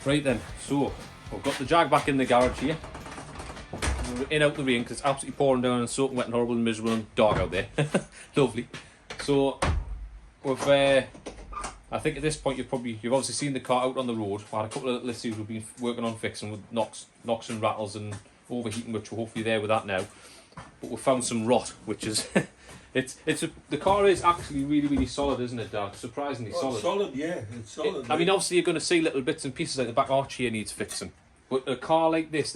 Right then, so we've got the Jag back in the garage here. We're in out the rain because it's absolutely pouring down and soaking wet and horrible and miserable and dark out there. Lovely. So we've, I think at this point you've obviously seen the car out on the road. We had a couple of little issues we've been working on fixing with knocks and rattles and overheating, which we're hopefully there with that now. But we've found some rot, which is the car is actually really solid, isn't it, Dad? Surprisingly solid. It's solid, yeah. It's solid. I mean, obviously you're going to see little bits and pieces like the back arch here needs fixing. But a car like this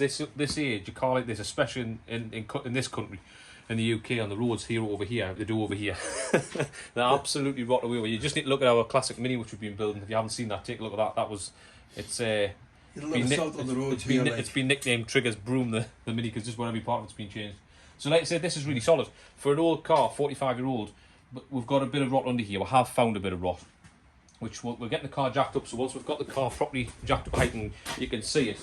age, a car like this, especially in this country, in the UK, on the roads here over here, they do over here. They're absolutely rot away. You just need to look at our classic Mini, which we've been building. If you haven't seen that, take a look at that. It's been nicknamed Trigger's Broom, the Mini, because just one every part of it's been changed. So like I said, this is really solid. For an old car, 45-year-old, but we've got a bit of rot under here. We have found a bit of rot, which we're getting the car jacked up. So once we've got the car properly jacked up height and you can see it,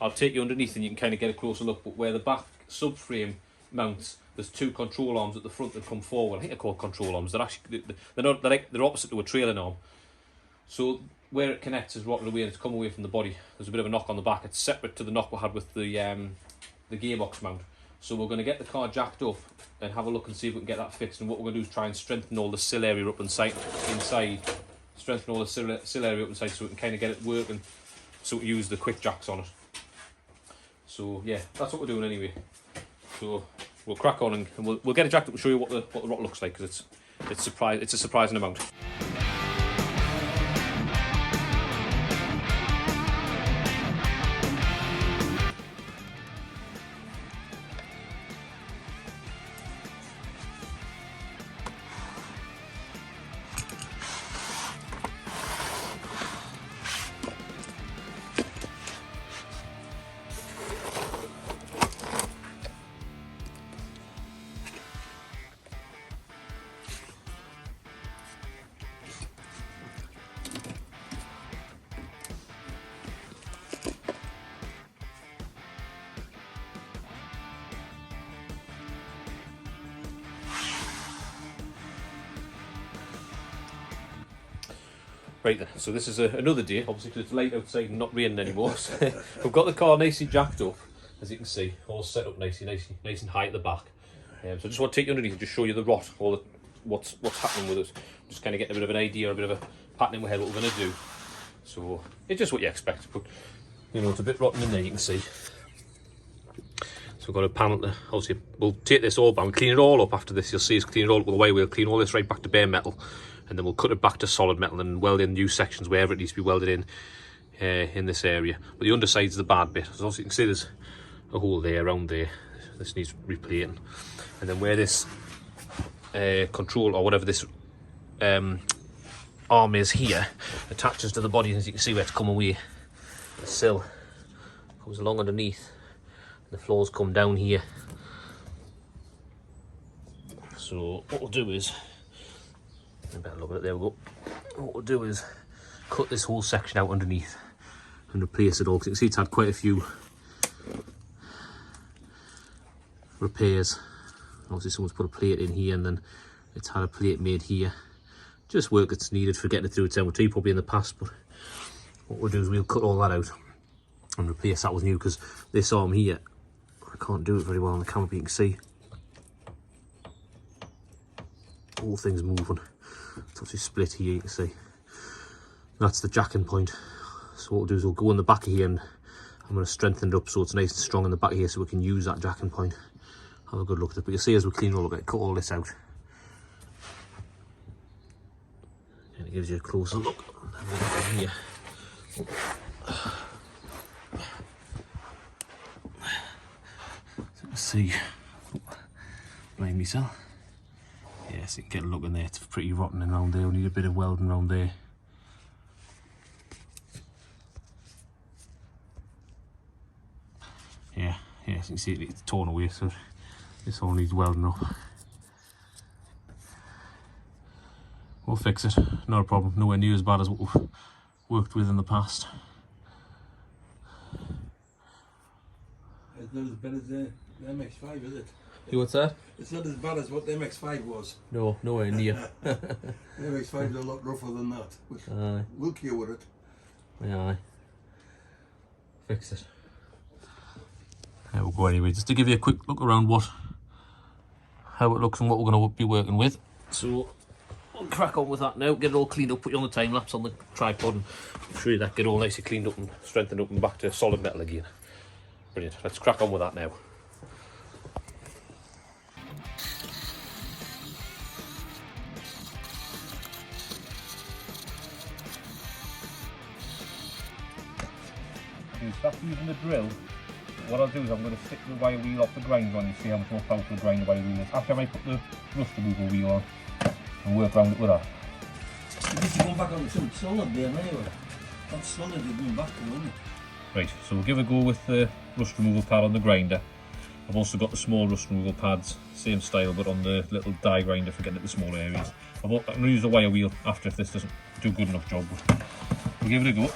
I'll take you underneath and you can kind of get a closer look. But where the back subframe mounts, there's two control arms at the front that come forward. I think they're called control arms. They're actually they're opposite to a trailing arm. So where it connects is rotted away and it's come away from the body. There's a bit of a knock on the back. It's separate to the knock we had with the gearbox mount. So we're going to get the car jacked up and have a look and see if we can get that fixed. And what we're going to do is try and strengthen all the sill area up inside. Strengthen all the sill area up inside so we can kind of get it working. So we use the quick jacks on it. So yeah, that's what we're doing anyway. So we'll crack on and we'll get it jacked up and show you what the rot looks like, because it's a surprising amount. Right then, so this is another day, obviously because it's late outside and not raining anymore. So we've got the car nicely jacked up, as you can see, all set up nice and high at the back. So I just want to take you underneath and just show you the rot, what's happening with us. Just kind of get a bit of an idea, a bit of a pattern in my head what we're going to do. So it's just what you expect, but you know, it's a bit rotten in there, you can see. So we've got a panel to, obviously we'll take this all back, clean it all up after this. You'll see us clean it all up with the way we'll clean all this right back to bare metal. And then we'll cut it back to solid metal and weld in new sections wherever it needs to be welded in this area. But the underside's the bad bit. So obviously you can see there's a hole there, around there. This needs replating. And then where this control, or whatever this arm is here, attaches to the body, as you can see where it's come away. The sill comes along underneath. And the floors come down here. So what we'll do is, a better look at it, there we go. What we'll do is cut this whole section out underneath and replace it all, because you can see it's had quite a few repairs. Obviously someone's put a plate in here and then it's had a plate made here. Just work that's needed for getting it through its MOT probably in the past, but what we'll do is we'll cut all that out and replace that with new, because this arm here, I can't do it very well on the camera, but you can see all things moving. It's obviously split here, you can see. That's the jacking point. So what we'll do is we'll go on the back of here and I'm going to strengthen it up so it's nice and strong in the back of here so we can use that jacking point. Have a good look at it. But you'll see as we clean all of it, cut all this out. And it gives you a closer look. Here. So let's see. Blame myself. Yes, you can get a look in there, it's pretty rotten around there. We need a bit of welding around there. Yeah, so you can see it's torn away, so this all needs welding up. We'll fix it, not a problem. Nowhere near as bad as what we've worked with in the past. It's not as bad as the MX-5, is it? What's that? It's not as bad as what the MX-5 was. No, nowhere near. The MX-5 is a lot rougher than that. We'll cure it. Aye. fix it. There we go anyway, just to give you a quick look around how it looks and what we're going to be working with. So we'll crack on with that now, get it all cleaned up, put you on the time lapse on the tripod and show you that, get all nicely cleaned up and strengthened up and back to solid metal again. Brilliant, let's crack on with that now. After using the drill, what I'll do is I'm going to stick the wire wheel off the grinder on you, see how much more powerful the grinder wire wheel is. After I put the rust removal wheel on and work around it with that. You need to go back on some solid there anyway. That solid you're going back to, isn't it? Right, so we'll give a go with the rust removal pad on the grinder. I've also got the small rust removal pads, same style but on the little die grinder for getting at the small areas. I'm going to use the wire wheel after if this doesn't do a good enough job. We'll give it a go.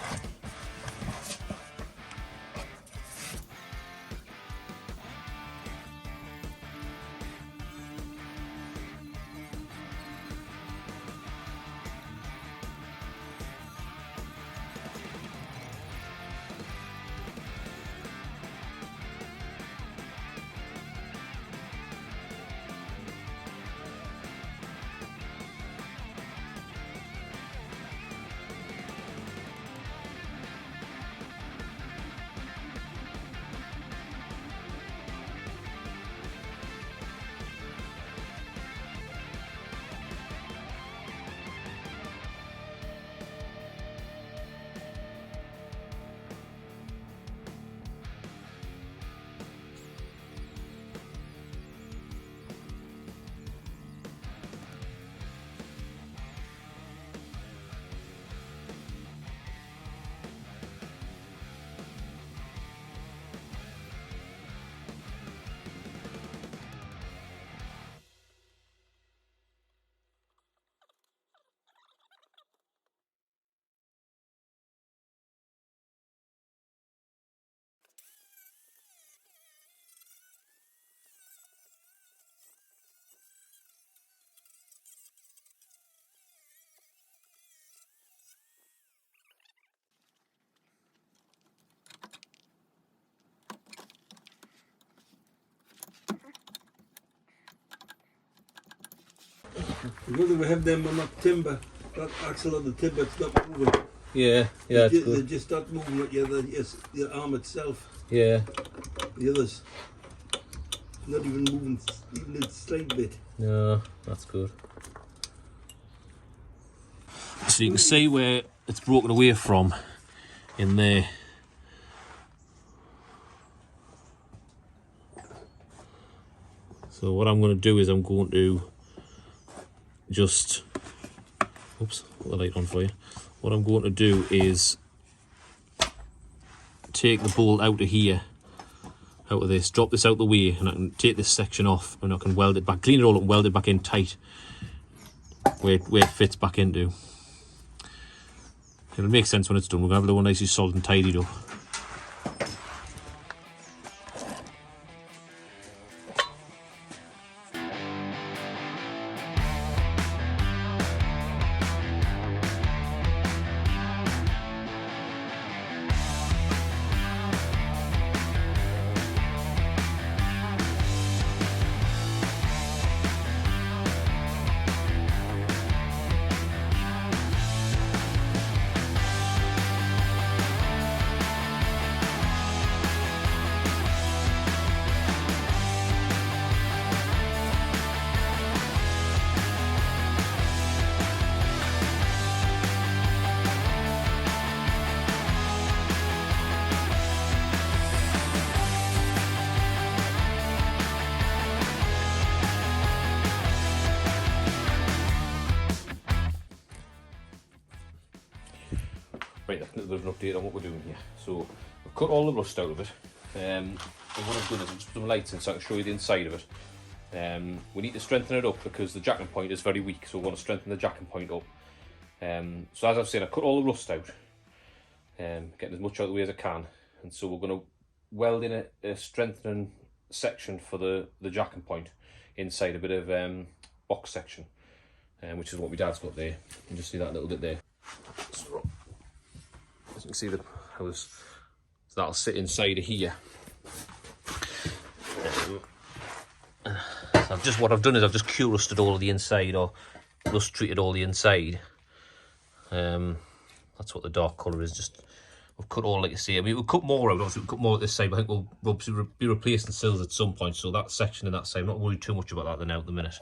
Because we have them on that timber, that axle of the timber stop moving. Yeah, They just start moving like the arm itself. Yeah. The others. Not even moving even a slight bit. No, that's good. So you can see where it's broken away from in there. So what I'm going to do is I'm going to just, oops, put the light on for you. What I'm going to do is take the bolt out of here, out of this, drop this out the way, and I can take this section off and I can weld it back, clean it all up and weld it back in tight where it fits back into. It'll make sense when it's done. We're going to have it all nicely solid and tidied up. Right, that's a little bit of an update on what we're doing here. So we've cut all the rust out of it. And what I've done is I've just put some lights in so I can show you the inside of it. We need to strengthen it up because the jacking point is very weak, so we want to strengthen the jacking point up. So as I've said, I cut all the rust out, getting as much out of the way as I can. And so we're going to weld in a strengthening section for the jacking point inside a bit of box section, which is what my dad's got there. You can just see that little bit there. So, as you can see, how this So that'll sit inside of here. So what I've done is I've just Q-rusted all of the inside, or rust treated all the inside. That's what the dark colour is. Just we've cut all, like you see. I mean, we'll cut more out. Obviously, we'll cut more at this side, but I think we'll be replacing sills at some point. So that section and that side, I'm not worried too much about that now at the minute.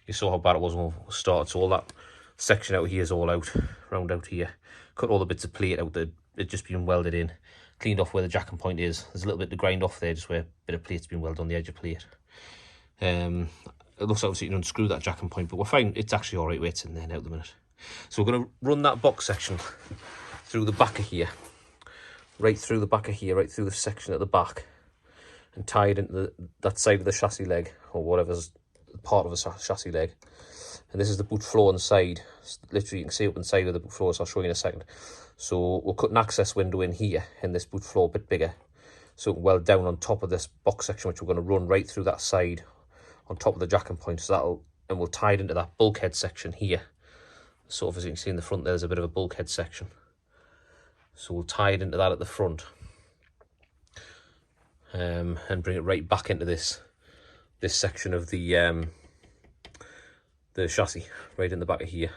You saw how bad it was when we started. So all that section out here is all out, round out here. Cut all the bits of plate out that had just been welded in. Cleaned off where the jacking point is. There's a little bit to grind off there, just where a bit of plate's been welded on the edge of plate. It looks like you can unscrew that jacking point, but we're fine. It's actually all right where it's in there now at the minute. So we're going to run that box section through the back of here, right through the back of here, right through the section at the back, and tie it into that side of the chassis leg, or whatever's part of the chassis leg. And this is the boot floor inside. Literally, you can see up inside of the boot floor, so I'll show you in a second. So we'll cut an access window in here, in this boot floor, a bit bigger, so it can weld down on top of this box section, which we're going to run right through that side, on top of the jacking point. So and we'll tie it into that bulkhead section here. Sort of, as you can see in the front, there's a bit of a bulkhead section. So we'll tie it into that at the front, and bring it right back into this section of the chassis, right in the back of here.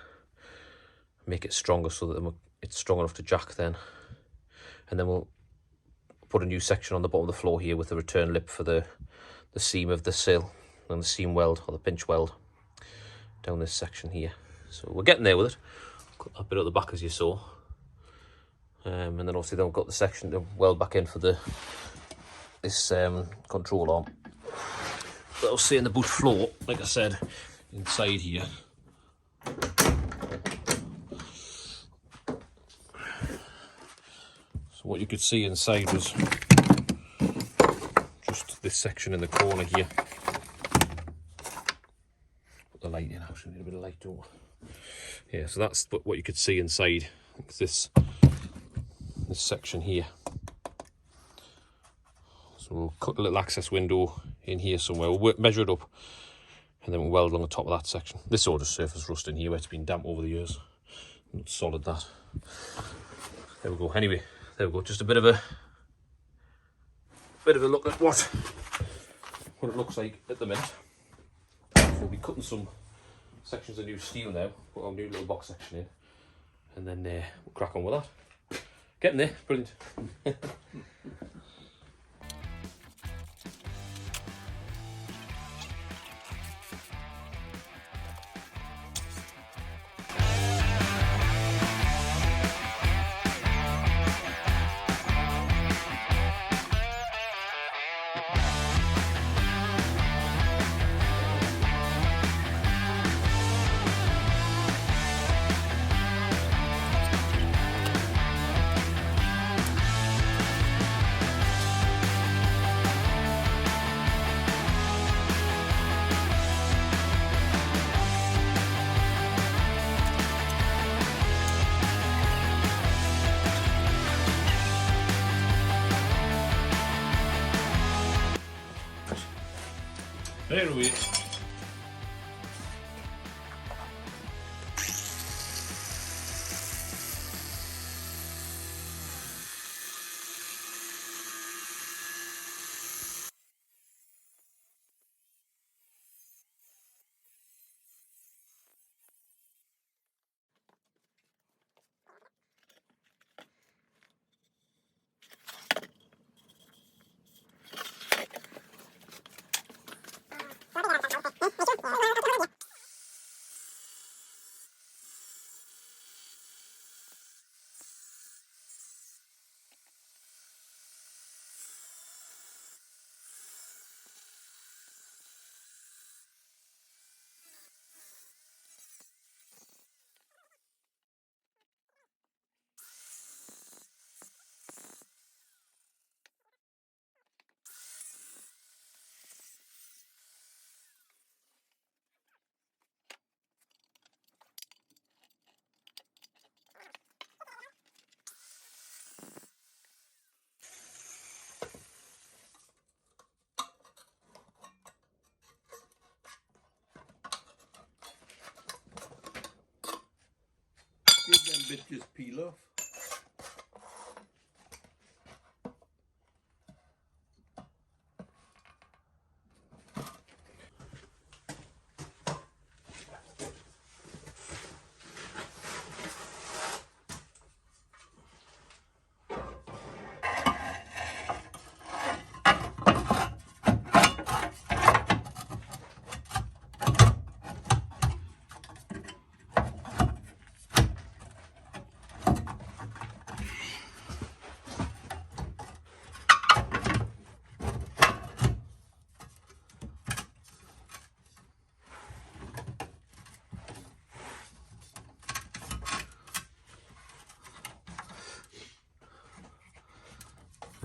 Make it stronger so that it's strong enough to jack then. And then we'll put a new section on the bottom of the floor here with the return lip for the seam of the sill, and the seam weld, or the pinch weld, down this section here. So we're getting there with it. Cut that bit at the back as you saw. And then obviously we've got the section to weld back in for this control arm. That'll sit in the boot floor, like I said, inside here. So what you could see inside was just this section in the corner here. Put the light in, actually need a bit of light, don't we? Yeah, so that's what you could see inside. This section here. So we'll cut a little access window in here somewhere. We'll measure it up, and then we'll weld along the top of that section. This sort of surface rust in here where it's been damp over the years. Not solid, that. There we go. Anyway, there we go. Just a bit of a look at what it looks like at the minute. So we'll be cutting some sections of new steel now. Put our new little box section in, and then we'll crack on with that. Getting there, brilliant. There we go. Did them bit just peel off?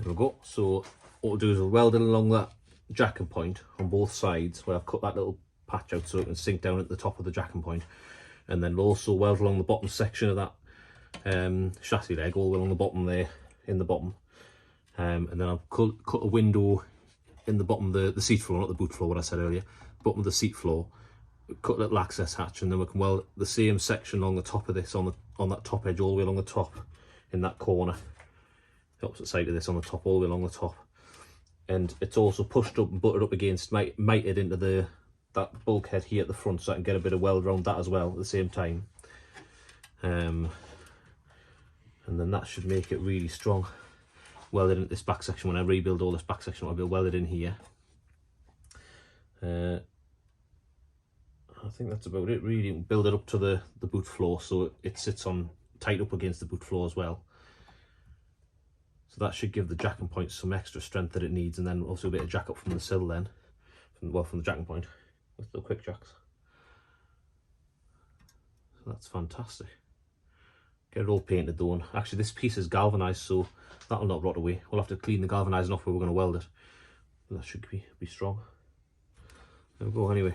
There we go. So what we'll do is we'll weld it along that jacking point on both sides, where I've cut that little patch out so it can sink down at the top of the jacking point, and then we'll also weld along the bottom section of that chassis leg, all along the bottom there, in the bottom, and then I'll cut a window in the bottom of the seat floor, not the boot floor, what I said earlier, bottom of the seat floor, cut a little access hatch, and then we can weld the same section along the top of this, on that top edge, all the way along the top in that corner, the opposite side of this, on the top, all the way along the top. And it's also pushed up and buttered up against, mited into that bulkhead here at the front, so I can get a bit of weld around that as well at the same time. And then that should make it really strong. Welded into this back section. When I rebuild all this back section, I'll be welded in here. I think that's about it really. Build it up to the boot floor so it sits on tight up against the boot floor as well. So that should give the jacking point some extra strength that it needs, and then also a bit of jack up from the sill then, from the jacking point with the quick jacks. So that's fantastic. Get it all painted though. And actually this piece is galvanised, so that'll not rot away. We'll have to clean the galvanising off where we're going to weld it. But that should be strong. There we go. Anyway,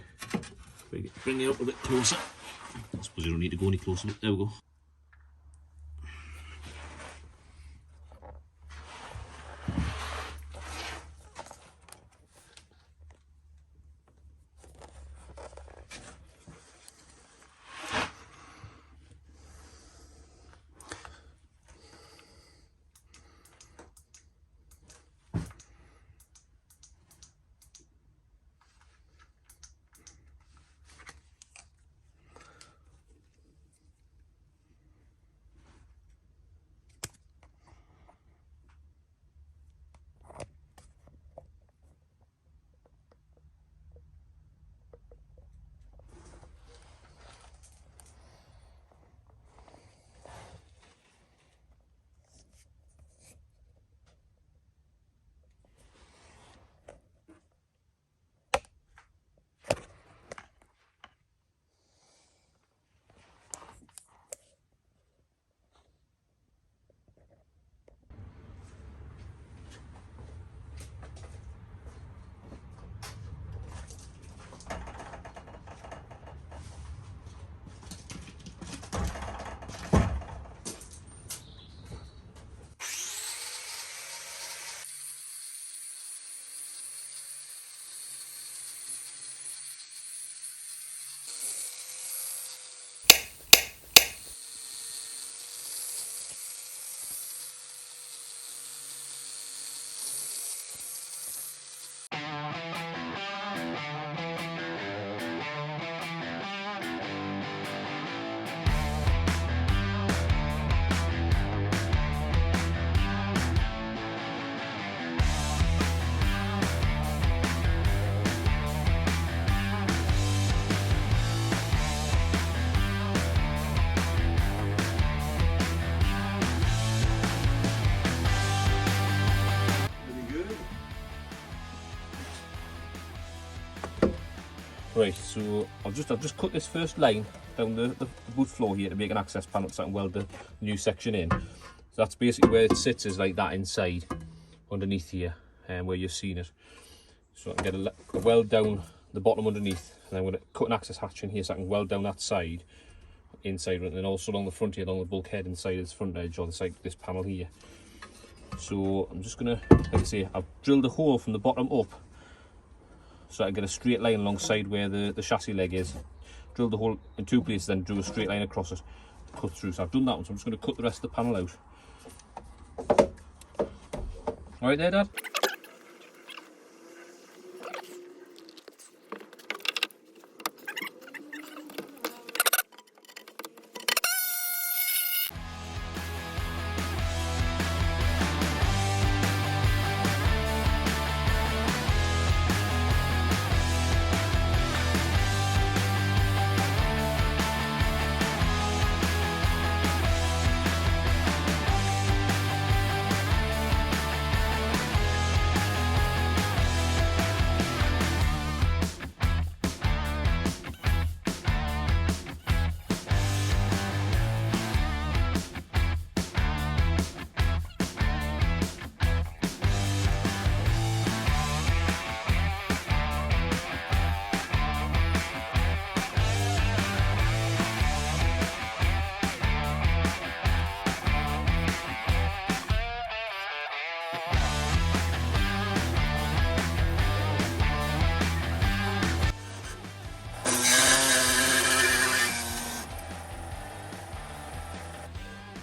bring it up a bit closer. I suppose you don't need to go any closer, but there we go. Right, so I've just cut this first line down the boot floor here to make an access panel so I can weld the new section in. So that's basically where it sits, is like that inside, underneath here, and where you've seen it. So I can get a weld down the bottom underneath, and I'm going to cut an access hatch in here so I can weld down that side, inside, and then also along the front here, along the bulkhead inside this front edge, or the side this panel here. So I'm just going to, like I say, I've drilled a hole from the bottom up, so I can get a straight line alongside where the chassis leg is. Drilled the hole in two places, then drew a straight line across it, cut through. So I've done that one, so I'm just going to cut the rest of the panel out. All right there, Dad?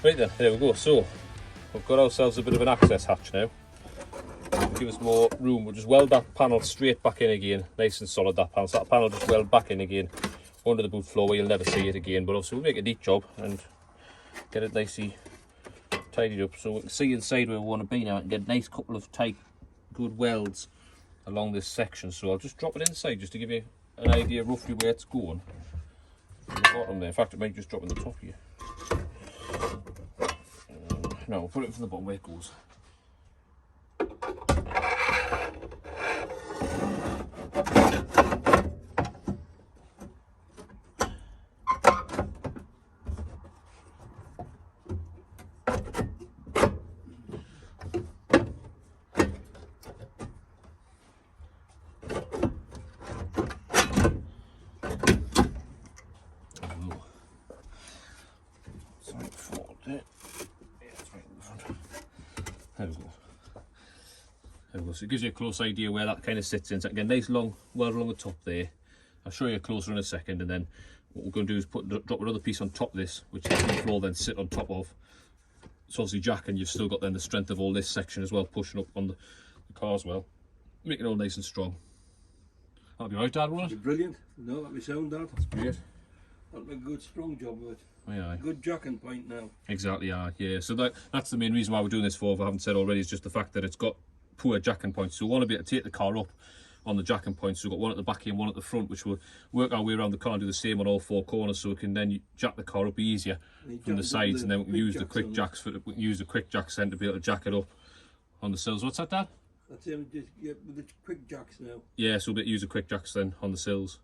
Right then, there we go. So we've got ourselves a bit of an access hatch now. Give us more room. We'll just weld that panel straight back in again, nice and solid, that panel. So that panel just weld back in again under the boot floor where you'll never see it again. But also we'll make a neat job and get it nicely tidied up so we can see inside where we want to be now and get a nice couple of tight, good welds along this section. So I'll just drop it inside just to give you an idea roughly where it's going. From the bottom there. In fact, it might just drop in the top here. No, we'll put it from the bottom where it goes. So it gives you a close idea where that kind of sits in. So again, nice long weld along the top there. I'll show you closer in a second, and then what we're going to do is drop another piece on top of this, which the floor then sit on top of. It's obviously jack, and you've still got then the strength of all this section as well, pushing up on the car as well. Make it all nice and strong. That'll be right, Dad, won't it? Brilliant. No, that'll be sound, Dad. That's great. That'll be a good strong job of it. Aye. Good jacking point now. Exactly, yeah. So that's the main reason why we're doing this for, if I haven't said already, is just the fact that it's got poor jacking points. So we want to be able to take the car up on the jacking points. So we've got one at the back here and one at the front, which will work our way around the car and do the same on all four corners, so we can then jack the car up easier from the sides, and then we can use the quick jacks then to be able to jack it up on the sills. What's that, Dad? That's him, just with the quick jacks now. Yeah, so we'll use the quick jacks then on the sills.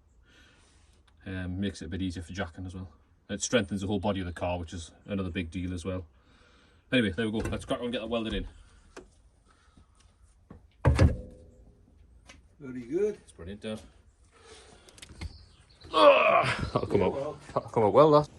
Makes it a bit easier for jacking as well. It strengthens the whole body of the car, which is another big deal as well. Anyway, there we go. Let's crack on and get that welded in. Very good. It's brilliant, Dad. That'll come out. That'll come out well, that.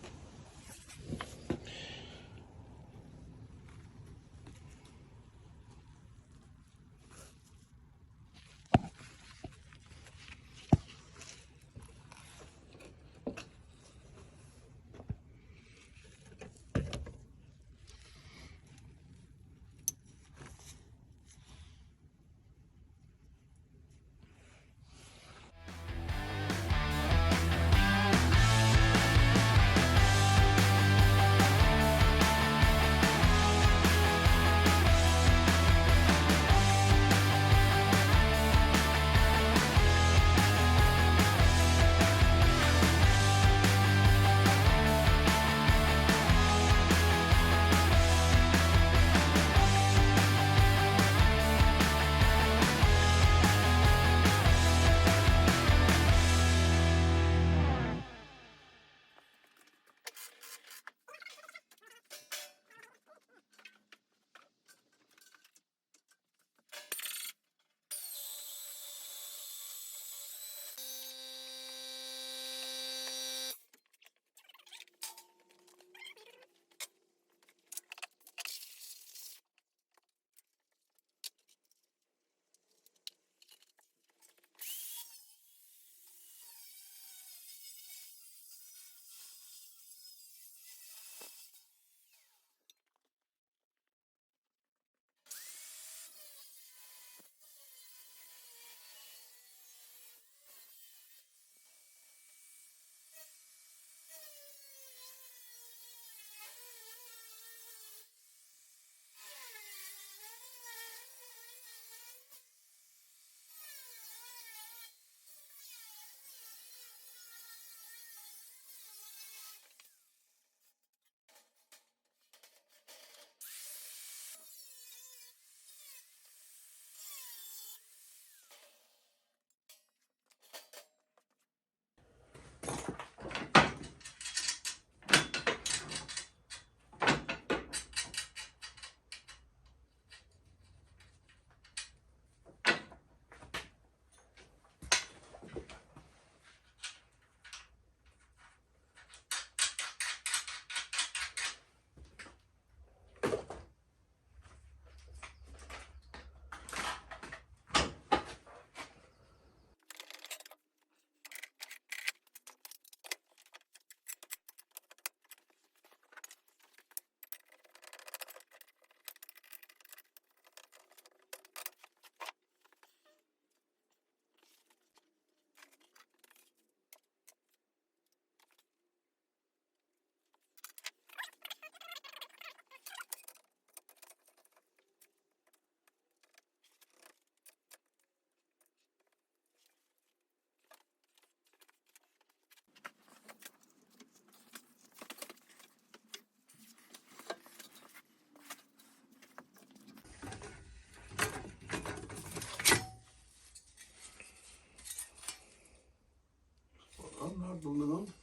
on the road.